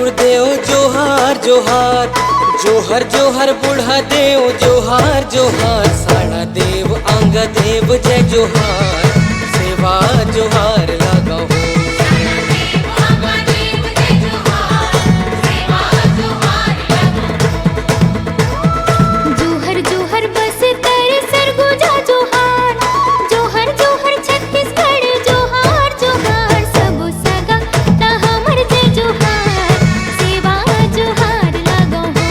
गुरुदेव जोहार जोहार, जोहर जोहर बूढ़ा देव जोहार जोहार, साड़ा देव अंग देव जय जोहार, सेवा जोहार लगाओ। जोहर जोहर बस तेरे सरगुजा जोहार, जोहर जोहर छत्तीसगढ़ जोहार जोहार, सबो सगा ता हमर जय जोहार, सेवा जोहार लागो हो।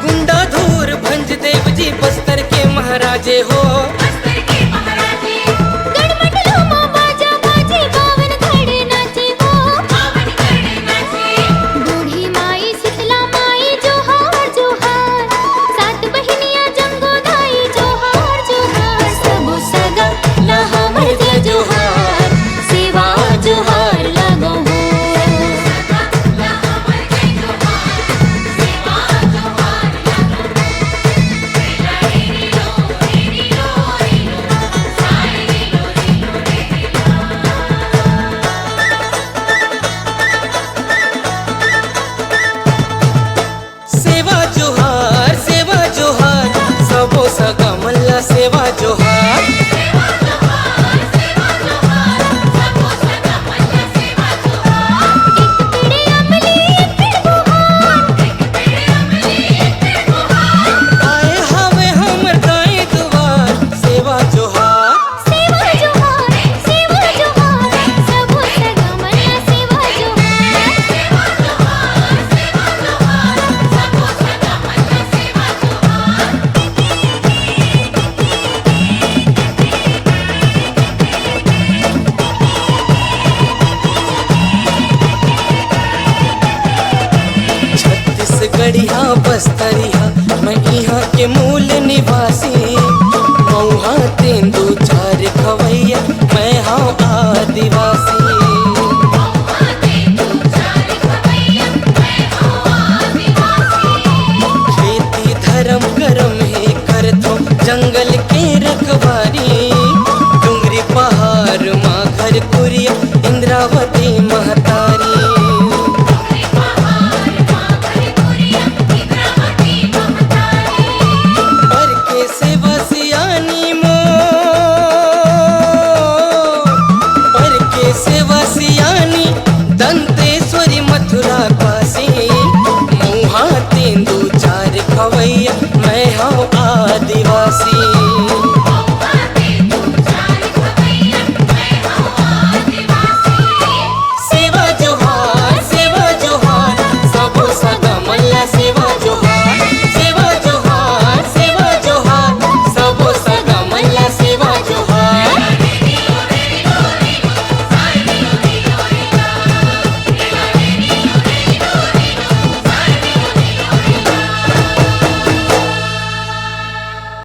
गुंडाधूर भंज देव जी बस्तर के महाराजे हो, गढ़मंडलों में बाजा बाजे बावन घड़े नाचे हो, बूढ़ी माई शीतला माई जोहार जोहार, सात बहिनियां जंगो दाई जोहार जोहार, सबो सगा ला हमर जय जोहार, सेवा जोहार लागो हो। सेवा जोहार, सबो सगा मल्ला सेवा जोहार। एक पेड़े अमली एक पेड़ बुहार, आए हवे हमर दाई दुआर, सेवा जोहार। सेवा जोहार सबो सगा मल्ला सेवा जोहार। छत्तीसगढ़िया बस्तरिया मैं यहाँ के मूल निवासी,